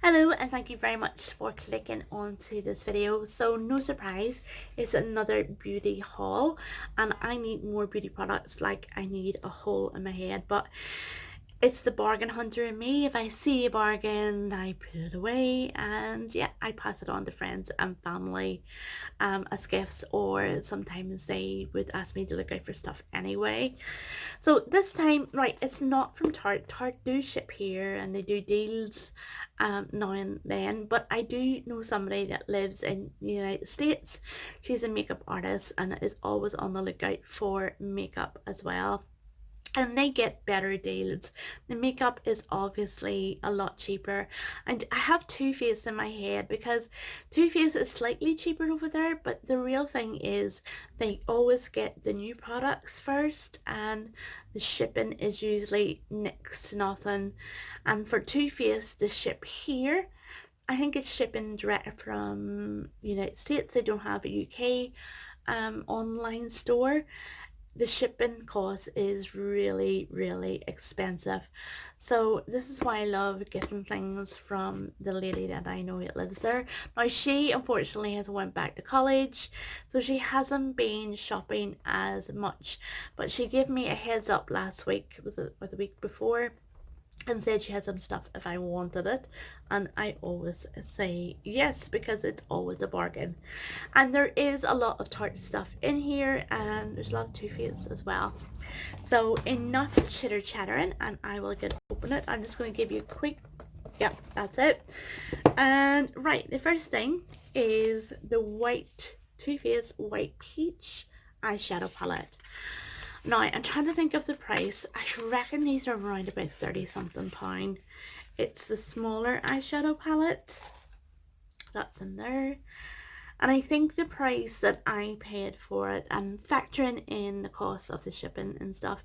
Hello and thank you very much for clicking onto this video. So no surprise, it's another beauty haul and I need more beauty products like I need a hole in my head, but it's the bargain hunter in me. If I see a bargain, I put it away and yeah, I pass it on to friends and family as gifts, or sometimes they would ask me to look out for stuff anyway. So this time, right, it's not from Tarte. Tarte do ship here and they do deals now and then, but I do know somebody that lives in the United States. She's a makeup artist and is always on the lookout for makeup as well, and they get better deals. The makeup is obviously a lot cheaper, and I have Too Faced in my head because Too Faced is slightly cheaper over there, but the real thing is they always get the new products first and the shipping is usually next to nothing. And for Too Faced to ship here, I think it's shipping direct from United States. They don't have a UK online store. The shipping cost is really expensive, so this is why I love getting things from the lady that I know that lives there. Now she unfortunately has went back to college, so she hasn't been shopping as much, but she gave me a heads up last week, was it, or the week before, and said she had some stuff if I wanted it, and I always say yes because it's always a bargain. And there is a lot of Tarte stuff in here, and there's a lot of Too Faced as well. So enough chitter chattering, and I will get open it. I'm just going to give you a quick, yep, that's it. And right, the first thing is the white Too Faced White Peach eyeshadow palette. Now, I'm trying to think of the price. I reckon these are around about 30 something pound. It's the smaller eyeshadow palettes. That's in there. And I think the price that I paid for it, and factoring in the cost of the shipping and stuff,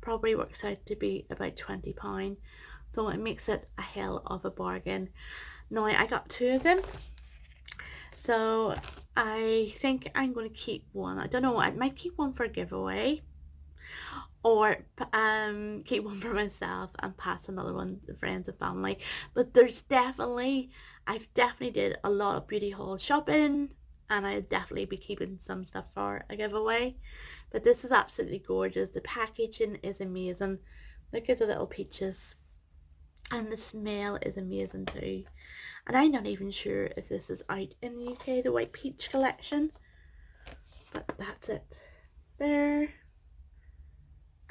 probably works out to be about £20. So it makes it a hell of a bargain. Now, I got two of them. So I think I'm going to keep one. I don't know, I might keep one for a giveaway, or keep one for myself and pass another one to friends and family. But I've definitely did a lot of beauty haul shopping, and I'll definitely be keeping some stuff for a giveaway. But this is absolutely gorgeous. The packaging is amazing. Look at the little peaches, and the smell is amazing too. And I'm not even sure if this is out in the UK, the White Peach collection, but that's it there.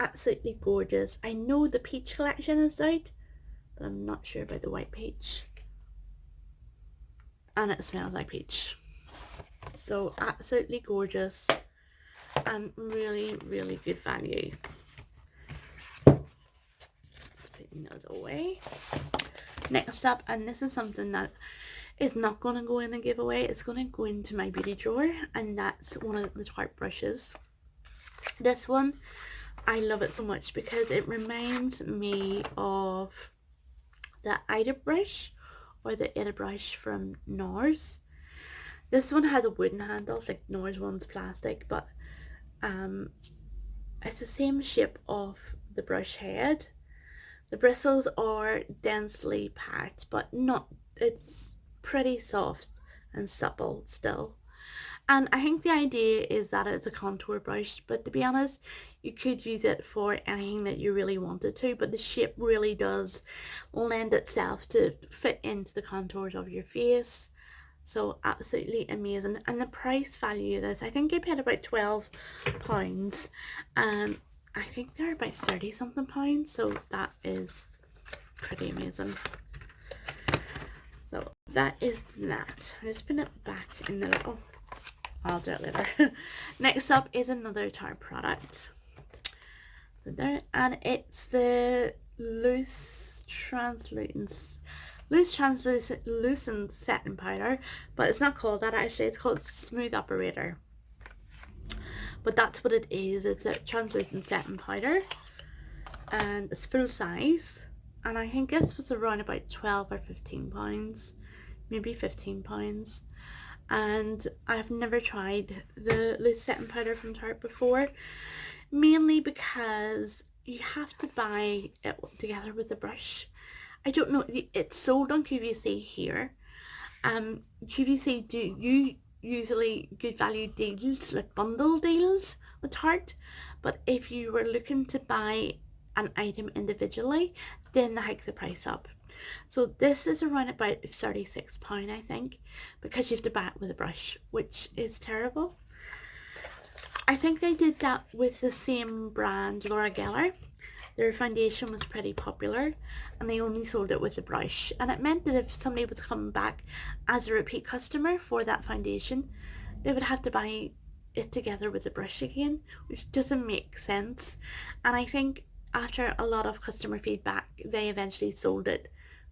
Absolutely gorgeous. I know the peach collection is out, but I'm not sure about the white peach. And it smells like peach. So absolutely gorgeous and really good value. Just putting those away. Next up, and this is something that is not going to go in a giveaway, it's going to go into my beauty drawer, and that's one of the Tarte brushes. This one, I love it so much because it reminds me of the Ida brush, or the Ida brush from NARS. This one has a wooden handle, like NARS one's plastic, but it's the same shape of the brush head. The bristles are densely packed, but not, it's pretty soft and supple still. And I think the idea is that it's a contour brush, but to be honest, you could use it for anything that you really wanted to, but the shape really does lend itself to fit into the contours of your face. So absolutely amazing. And the price value of this, I think I paid about £12, and I think they're about 30 something pounds, so that is pretty amazing. So that is that. I just put it back in the little, I'll do it later. Next up is another Tarte product. There, and it's the loose translucent setting powder, but it's not called that actually. It's called Smooth Operator, but that's what it is. It's a translucent setting powder, and it's full size, and I think this was around about 12 or 15 pounds, maybe 15 pounds. And I've never tried the loose setting powder from Tarte before, mainly because you have to buy it together with the brush, I don't know, it's sold on QVC here. QVC do you usually good value deals, like bundle deals with Tarte, but if you were looking to buy an item individually, then they hike the price up. So this is around about £36, I think, because you have to buy it with a brush, which is terrible. I think they did that with the same brand, Laura Geller. Their foundation was pretty popular and they only sold it with a brush, and it meant that if somebody was coming back as a repeat customer for that foundation, they would have to buy it together with the brush again, which doesn't make sense. And I think after a lot of customer feedback, they eventually sold it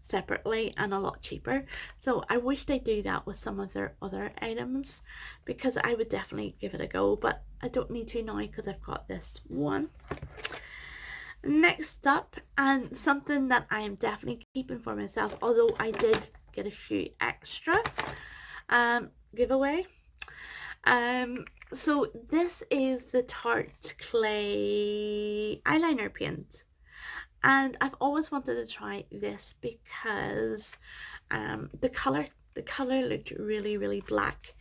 separately and a lot cheaper. So I wish they do that with some of their other items, because I would definitely give it a go, but I don't need to now because I've got this one. Next up, and something that I am definitely keeping for myself, although I did get a few extra giveaway. So this is the Tarte Clay eyeliner paint, and I've always wanted to try this because the color looked really black.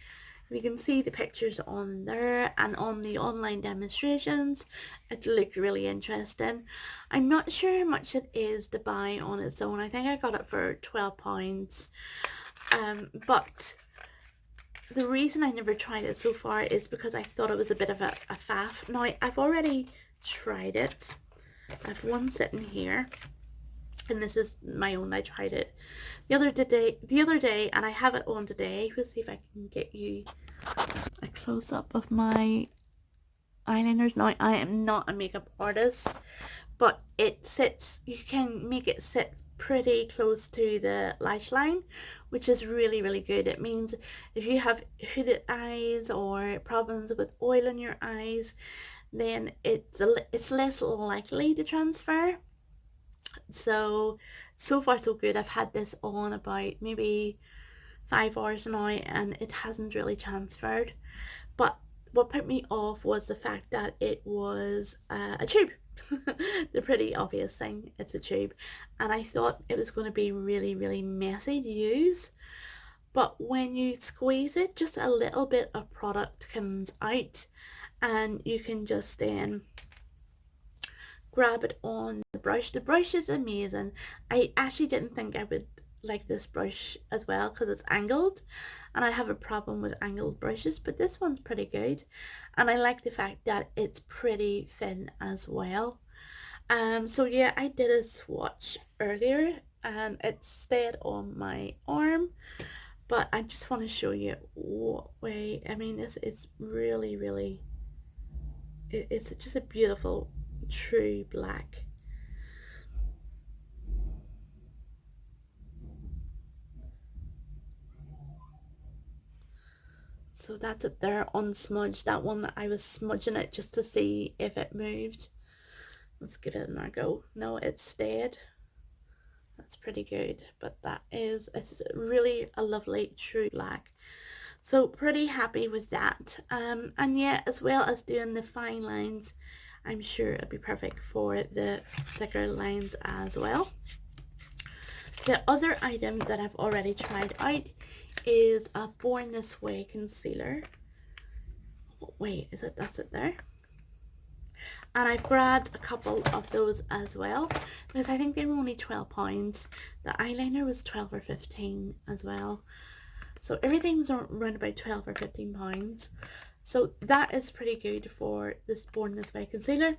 You can see the pictures on there, and on the online demonstrations it looked really interesting. I'm not sure how much it is to buy on its own. I think I got it for £12, but the reason I never tried it so far is because I thought it was a bit of a faff. Now I've already tried it. I have one sitting here, and this is my own. I tried it the other day, and I have it on today. We'll see if I can get you a close-up of my eyeliners. Now I am not a makeup artist, but it sits, you can make it sit pretty close to the lash line, which is really good. It means if you have hooded eyes or problems with oil in your eyes, then it's less likely to transfer. So far so good. I've had this on about maybe 5 hours now and it hasn't really transferred. But what put me off was the fact that it was a tube. The pretty obvious thing, it's a tube, and I thought it was going to be really messy to use, but when you squeeze it, just a little bit of product comes out and you can just then grab it on the brush. The brush is amazing. I actually didn't think I would like this brush as well because it's angled, and I have a problem with angled brushes, but this one's pretty good, and I like the fact that it's pretty thin as well. So yeah, I did a swatch earlier and it stayed on my arm, but I just want to show you what way. I mean, this is really it's just a beautiful true black. So that's it there, unsmudged. That one I was smudging it just to see if it moved. Let's give it another go. No, it stayed. That's pretty good, but it's really a lovely true black. So pretty happy with that. And yeah, as well as doing the fine lines, I'm sure it'll be perfect for the thicker lines as well. The other item that I've already tried out is a Born This Way concealer. Oh, wait, that's it there? And I've grabbed a couple of those as well because I think they were only £12. The eyeliner was 12 or 15 as well. So everything was around about 12 or 15 pounds. So that is pretty good for this Born This Way concealer.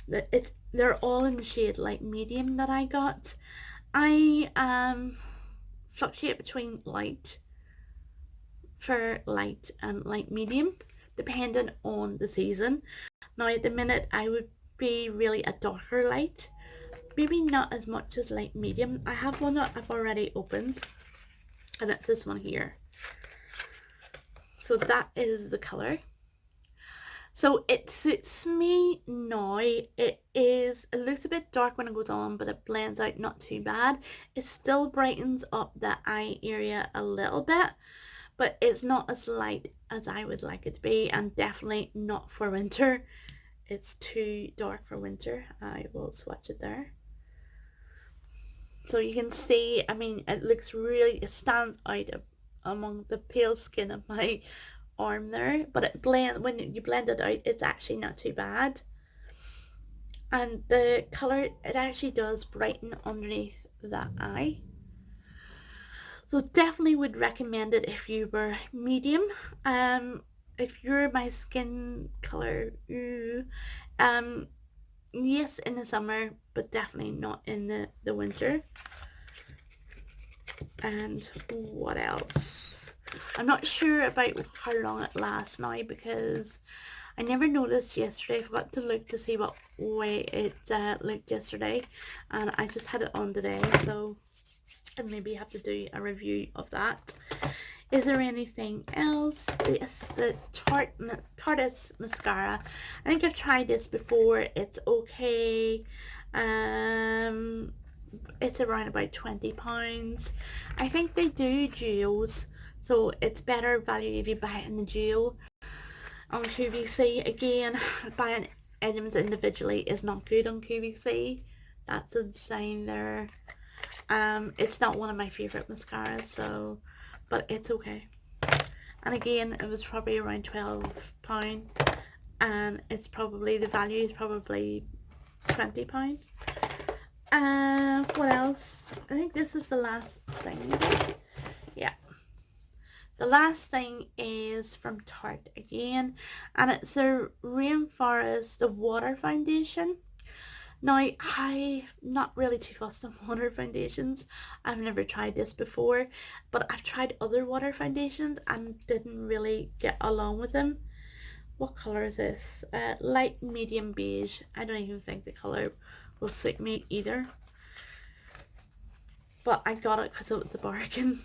They're all in the shade light medium that I got. I fluctuate between light and light medium depending on the season. Now at the minute I would be really a darker light, maybe not as much as light medium. I have one that I've already opened, and it's this one here. So that is the colour. So it suits me now. It looks a bit dark when it goes on, but it blends out not too bad. It still brightens up the eye area a little bit, but it's not as light as I would like it to be, and definitely not for winter. It's too dark for winter. I will swatch it there. So you can see, I mean, it looks really, it stands out among the pale skin of my arm there, but when you blend it out, it's actually not too bad. And the colour, it actually does brighten underneath that eye. So definitely would recommend it if you were medium. If you're my skin colour, yes, in the summer, but definitely not in the winter. And what else? I'm not sure about how long it lasts now because I never noticed yesterday. I forgot to look to see what way it looked yesterday, and I just had it on today, so I maybe have to do a review of that. Is there anything else? Yes, the Tarte mascara. I think I've tried this before. It's okay. It's around about £20. I think they do duos, so it's better value if you buy it in the duo. On QVC, again, buying items individually is not good on QVC. That's the design there. It's not one of my favourite mascaras, so, but it's okay. And again, it was probably around £12, and it's probably, the value is probably £20. What else? I think this is the last thing. Yeah. The last thing is from Tarte again, and it's the Rainforest the Water Foundation. Now, I'm not really too fussed on water foundations. I've never tried this before, but I've tried other water foundations and didn't really get along with them. What colour is this? Light medium beige. I don't even think the colour will suit me either. But I got it because it was a bargain.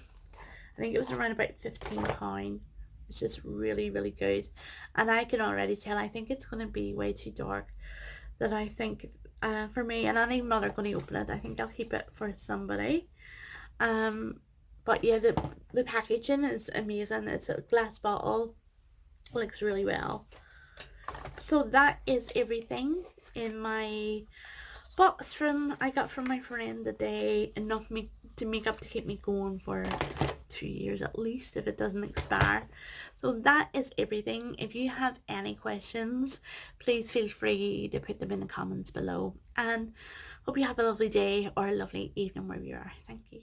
I think it was around about £15, which is really, really good. And I can already tell, I think it's going to be way too dark, that I think for me, and I'm not going to open it. I think I'll keep it for somebody. But yeah, the packaging is amazing. It's a glass bottle. It looks really well. So that is everything in my box I got from my friend today. Enough to make up to keep me going for 2 years at least if it doesn't expire. So that is everything. If you have any questions, please feel free to put them in the comments below, and hope you have a lovely day or a lovely evening wherever you are. Thank you.